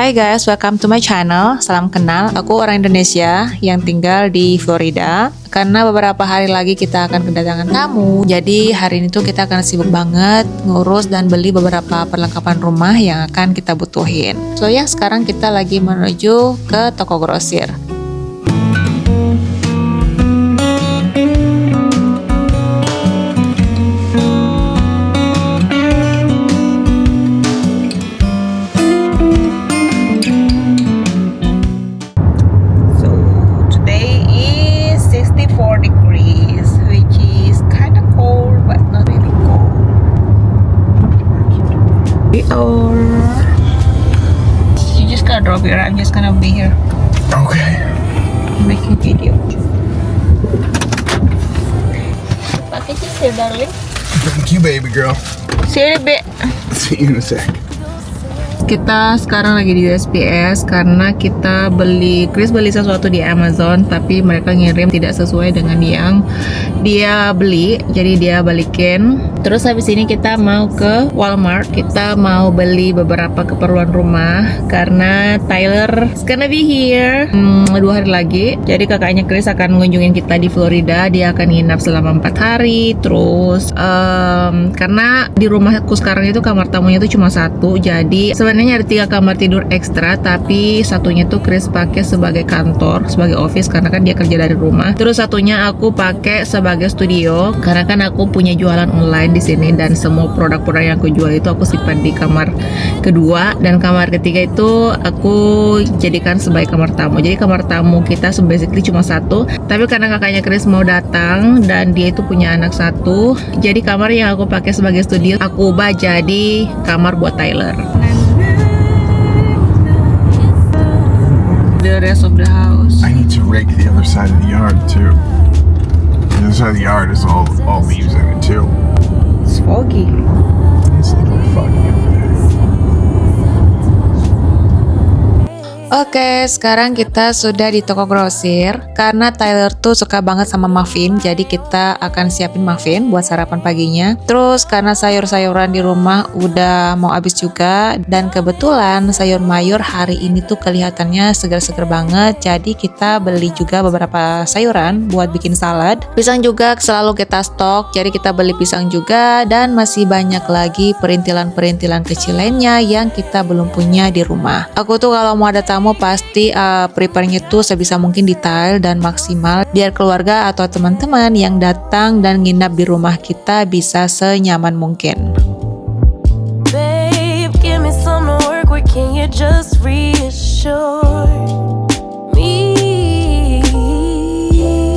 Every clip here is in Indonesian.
Hai guys, welcome to my channel. Salam kenal, aku orang Indonesia yang tinggal di Florida. Karena beberapa hari lagi kita akan kedatangan tamu, jadi hari ini tuh kita akan sibuk banget ngurus dan beli beberapa perlengkapan rumah yang akan kita butuhin. So ya, sekarang kita lagi menuju ke toko grosir. You just gotta drop here. I'm just gonna be here. Okay. I'm making video. Packaging here, darling. Thank you, baby girl. See you in a bit. See you in a sec. Kita sekarang lagi di USPS karena Chris beli sesuatu di Amazon, tapi mereka ngirim tidak sesuai dengan yang dia beli, jadi dia balikin. Terus habis ini kita mau ke Walmart, kita mau beli beberapa keperluan rumah karena Tyler is gonna be here 2 hari lagi. Jadi kakaknya Chris akan mengunjungin kita di Florida, dia akan nginap selama 4 hari. Terus karena di rumahku sekarang itu kamar tamunya itu cuma 1, jadi sebenarnya ada 3 kamar tidur ekstra, tapi satunya tuh Chris pakai sebagai kantor, sebagai office karena kan dia kerja dari rumah. Terus satunya aku pakai sebagai studio karena kan aku punya jualan online di sini dan semua produk-produk yang aku jual itu aku simpan di kamar kedua, dan kamar ketiga itu aku jadikan sebagai kamar tamu. Jadi kamar tamu kita basically cuma 1, tapi karena kakaknya Chris mau datang dan dia itu punya anak 1, jadi kamar yang aku pakai sebagai studio aku ubah jadi kamar buat Tyler. The rest of the house. I need to rake the other side of the yard too. The other side of the yard is all leaves in it too. It's foggy. It's a little foggy over there. Oke, sekarang kita sudah di toko grosir. Karena Tyler tuh suka banget sama muffin, jadi kita akan siapin muffin buat sarapan paginya. Terus karena sayur-sayuran di rumah udah mau habis juga, dan kebetulan sayur mayur hari ini tuh kelihatannya segar-segar banget, jadi kita beli juga beberapa sayuran buat bikin salad. Pisang juga selalu kita stok, jadi kita beli pisang juga, dan masih banyak lagi perintilan-perintilan kecil lainnya yang kita belum punya di rumah. Aku tuh kalau mau ada tamu pasti prepare-nya tuh sebisa mungkin detail dan maksimal biar keluarga atau teman-teman yang datang dan nginap di rumah kita bisa senyaman mungkin. Babe, give me some to work with, can you just reassure me?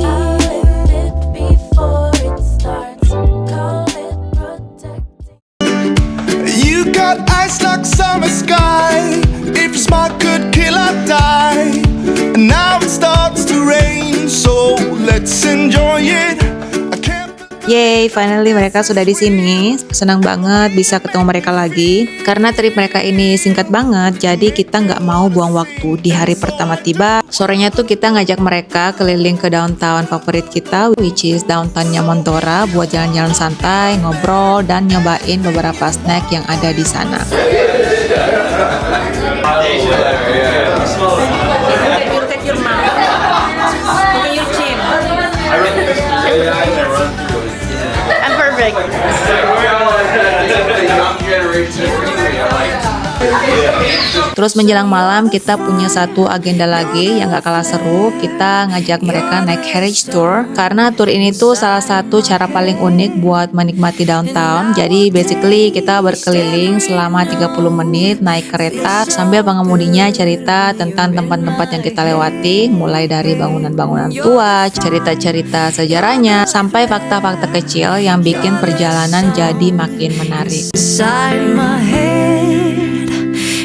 I'll end it before it starts, call it protecting. You got eyes like summer sky, if you're smart could kill or die. And now it starts to rain, so let's enjoy it. I can't Yeay, finally mereka sudah di sini. Senang banget bisa ketemu mereka lagi. Karena trip mereka ini singkat banget, jadi kita nggak mau buang waktu. Di hari pertama tiba, sorenya tuh kita ngajak mereka keliling ke downtown favorit kita, which is downtownnya Montora, buat jalan-jalan santai, ngobrol, dan nyobain beberapa snack yang ada di sana. I'm perfect. Terus menjelang malam kita punya satu agenda lagi yang gak kalah seru. Kita ngajak mereka naik carriage tour, karena tour ini tuh salah satu cara paling unik buat menikmati downtown. Jadi basically kita berkeliling selama 30 menit naik kereta sambil pengemudinya cerita tentang tempat-tempat yang kita lewati, mulai dari bangunan-bangunan tua, cerita-cerita sejarahnya, sampai fakta-fakta kecil yang bikin perjalanan jadi makin menarik. Inside my head,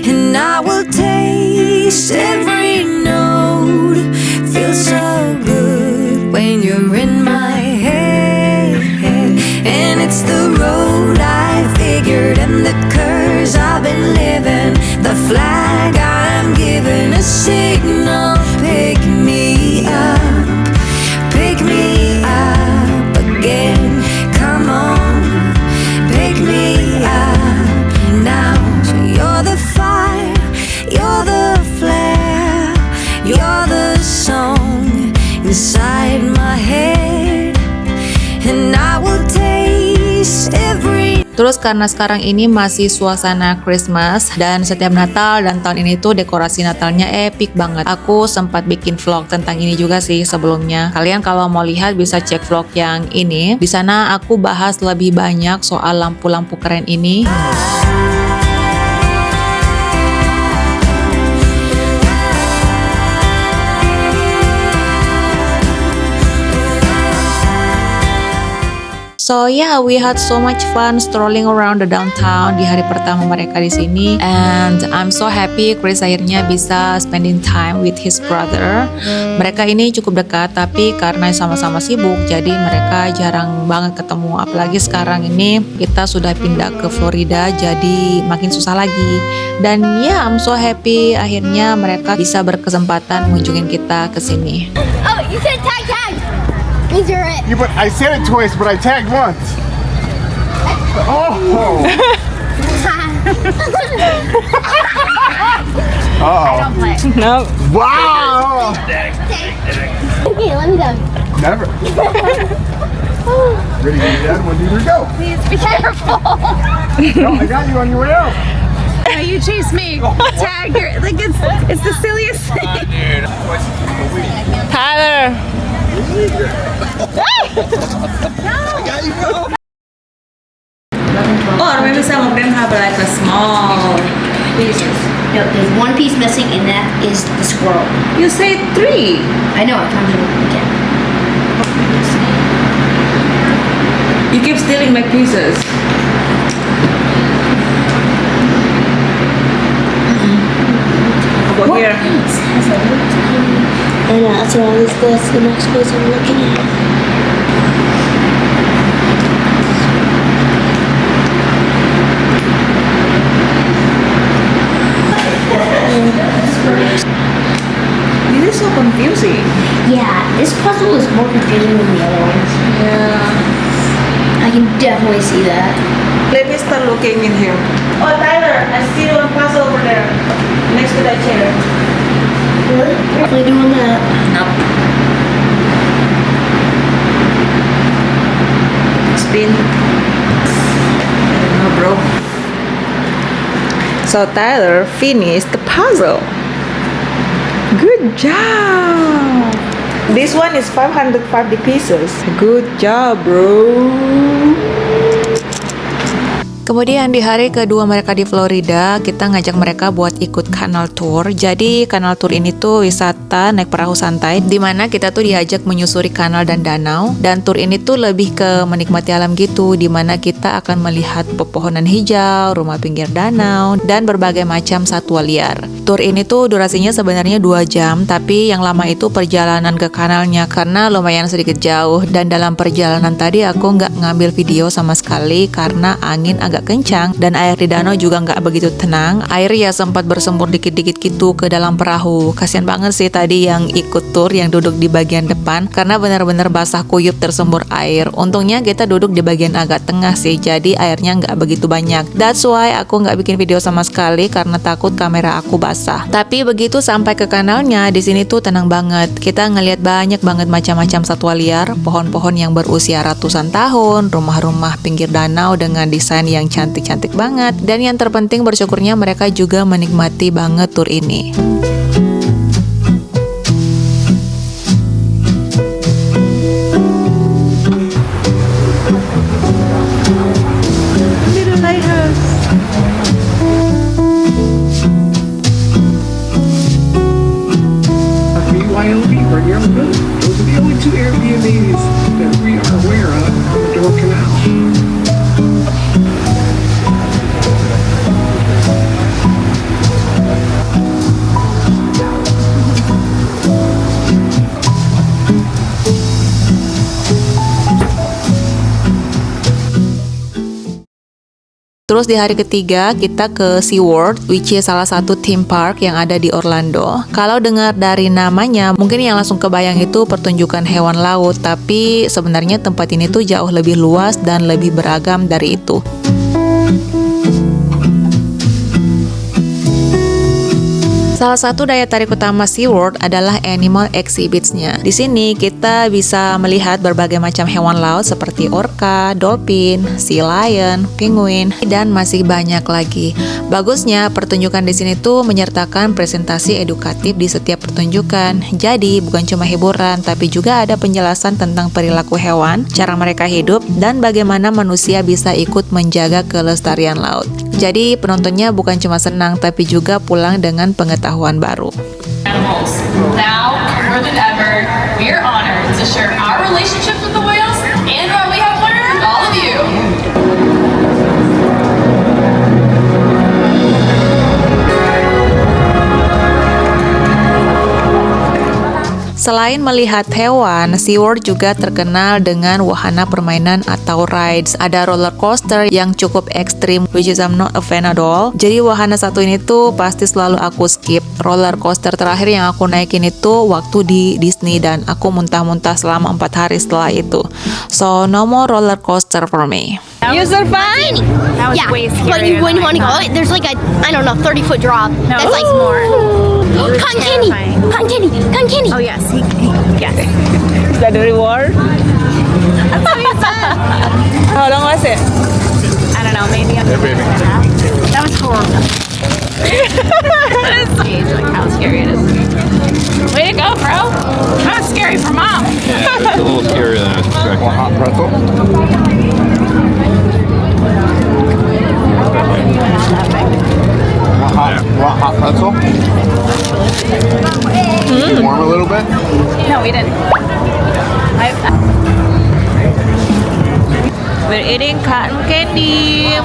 and I will taste every note. Feels so good when you're in my head, and it's the road I figured and the curves I've been living. The flag I'm given, a signal. Pick me up again. Come on, pick me up now. So you're the fire, you're the Terus karena sekarang ini masih suasana Christmas dan setiap Natal dan tahun ini tuh dekorasi Natalnya epic banget. Aku sempat bikin vlog tentang ini juga sih sebelumnya. Kalian kalau mau lihat bisa cek vlog yang ini. Di sana aku bahas lebih banyak soal lampu-lampu keren ini. So yeah, we had so much fun strolling around the downtown di hari pertama mereka di sini, and I'm so happy Chris akhirnya bisa spending time with his brother. Mereka ini cukup dekat, tapi karena sama-sama sibuk, jadi mereka jarang banget ketemu. Apalagi sekarang ini kita sudah pindah ke Florida, jadi makin susah lagi. Dan ya, I'm so happy akhirnya mereka bisa berkesempatan mengunjungin kita ke sini. Oh, you said tag tag. These are it. Yeah, but I said it twice, but I tagged once. Oh. I don't play. No. Wow. Okay, let me go. Never. Ready to do that? 1, 2, 3, go. Please be careful. No, I got you on your way out. No, you chase me. Tag, you're like it's the silliest thing. Tyler. Or maybe some of them have like a small pieces. No, there's one piece missing, and that is the squirrel. You say 3. I know. I counted it again. You keep stealing my pieces. Over here. I know. That's why that's the next place I'm looking at. This is so confusing. Yeah, this puzzle is more confusing than the other ones. Yeah. I can definitely see that. Let me start looking in here. Oh, Tyler, I see one puzzle over there, next to that chair. Really? Definitely doing that. Nope. Spin. No, bro. So Tyler finished the puzzle. Good job. This one is 550 pieces. Good job, bro. Kemudian di hari kedua mereka di Florida, kita ngajak mereka buat ikut canal tour. Jadi canal tour ini tuh wisata naik perahu santai, dimana kita tuh diajak menyusuri kanal dan danau. Dan tour ini tuh lebih ke menikmati alam gitu, dimana kita akan melihat pepohonan hijau, rumah pinggir danau, dan berbagai macam satwa liar. Tour ini tuh durasinya sebenarnya 2 jam, tapi yang lama itu perjalanan ke kanalnya karena lumayan sedikit jauh. Dan dalam perjalanan tadi aku nggak ngambil video sama sekali karena angin agak kencang dan air di danau juga nggak begitu tenang. Air ya sempat bersembur dikit-dikit gitu ke dalam perahu. Kasian banget sih tadi yang ikut tour yang duduk di bagian depan karena benar-benar basah kuyup tersembur air. Untungnya kita duduk di bagian agak tengah sih, jadi airnya nggak begitu banyak. That's why aku nggak bikin video sama sekali karena takut kamera aku basah. Tapi begitu sampai ke kanalnya, di sini tuh tenang banget. Kita ngelihat banyak banget macam-macam satwa liar, pohon-pohon yang berusia ratusan tahun, rumah-rumah pinggir danau dengan desain yang cantik-cantik banget. Dan yang terpenting bersyukurnya mereka juga menikmati banget tur ini. BYOB right here on the road. Those are the only 2 Airbnbs that we are aware of on the Door Canal. Terus di hari ketiga kita ke SeaWorld, which is salah satu theme park yang ada di Orlando. Kalau dengar dari namanya, mungkin yang langsung kebayang itu pertunjukan hewan laut, tapi sebenarnya tempat ini tuh jauh lebih luas dan lebih beragam dari itu. Salah satu daya tarik utama SeaWorld adalah animal exhibits-nya. Di sini kita bisa melihat berbagai macam hewan laut seperti orca, dolphin, sea lion, penguin, dan masih banyak lagi. Bagusnya pertunjukan di sini tuh menyertakan presentasi edukatif di setiap pertunjukan. Jadi bukan cuma hiburan, tapi juga ada penjelasan tentang perilaku hewan, cara mereka hidup, dan bagaimana manusia bisa ikut menjaga kelestarian laut. Jadi penontonnya bukan cuma senang, tapi juga pulang dengan pengetahuan baru. Animals. Now, more than ever, we are honored to share our relationships with the whales and what we have learned with all of you. Selain melihat hewan, SeaWorld juga terkenal dengan wahana permainan atau rides. Ada roller coaster yang cukup ekstrim, which is I'm not a fan at all. Jadi wahana satu ini tuh pasti selalu aku skip. Roller coaster terakhir yang aku naikin itu waktu di Disney dan aku muntah-muntah selama 4 hari setelah itu. So no more roller coaster for me. You survived? That was way scary. When you want to go, there's like a, I don't know, 30-foot drop. No. That's like more. Cotton candy! Cotton candy! Cotton candy! Oh, yes. Yes. Is that the reward? That's what he said. How long was it? I don't know, maybe a minute and a half. That was horrible. That is age, like how scary it is. Way to go, bro. That was scary for mom. Yeah, it's a little scarier than I was expecting. Hot pretzel? Hot pretzel? Warm a little bit? No, we didn't. We're eating cotton candy.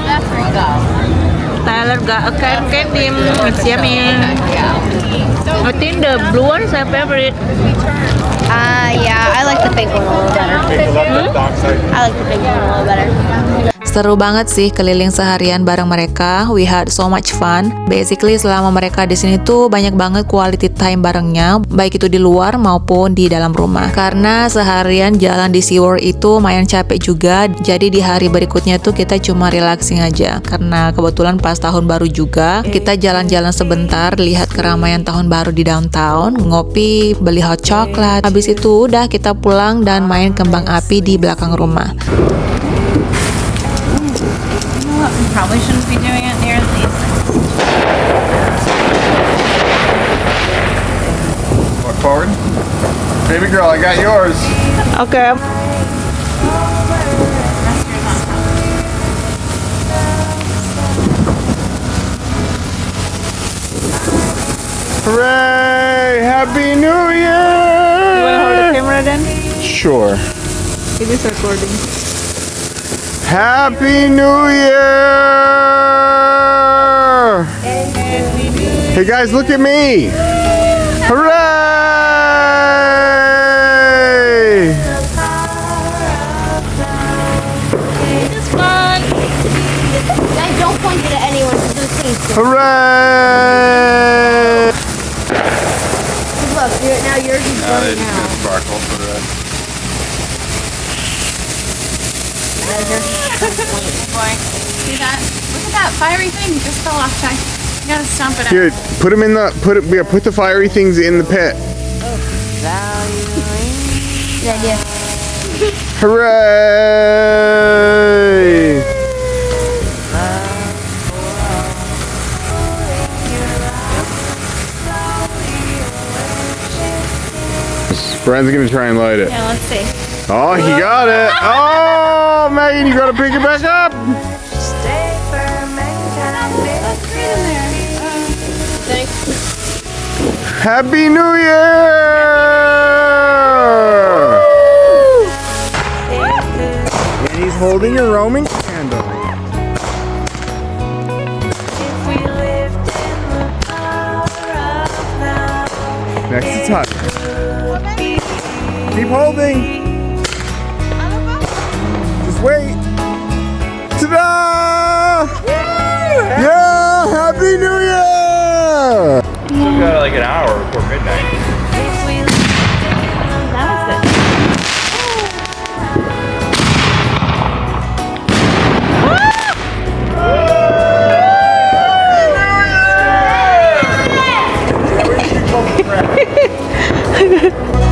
Tyler got a cotton candy. It's yummy. I think the blue one is my favorite. Yeah, I like the pink one a little better. I like the pink one a little better. Seru banget sih keliling seharian bareng mereka. We had so much fun. Basically selama mereka di sini tuh banyak banget quality time barengnya, baik itu di luar maupun di dalam rumah. Karena seharian jalan di SeaWorld itu lumayan capek juga. Jadi di hari berikutnya tuh kita cuma relaxing aja. Karena kebetulan pas tahun baru juga, kita jalan-jalan sebentar, lihat keramaian tahun baru di downtown, ngopi, beli hot chocolate. Habis itu udah kita pulang dan main kembang api di belakang rumah. Probably shouldn't be doing it near these things. Walk forward. Baby girl, I got yours. Okay. Hooray! Happy New Year! You wanna hold the camera then? Sure. It is recording. Happy New Year! Hey guys, look at me! Hooray! It's fun. Guys, don't point it at anyone. It's the same. Hooray! Look, now yours is burning out. Sparkle for that. Boy, see that? Look at that fiery thing just fell off, Ty. You gotta stomp it out. Here, put them in the put the fiery things in the pit. Good idea. Hooray! Brian's gonna try and light it. Yeah, let's see. Oh, he got it! Oh, Megan, you gotta pick it back up! Happy New Year! And he's holding a Roman candle. Next to Tuck. Keep holding. Just wait. Ta-da! Yeah! Happy New Year! We've got like an hour before midnight. friend.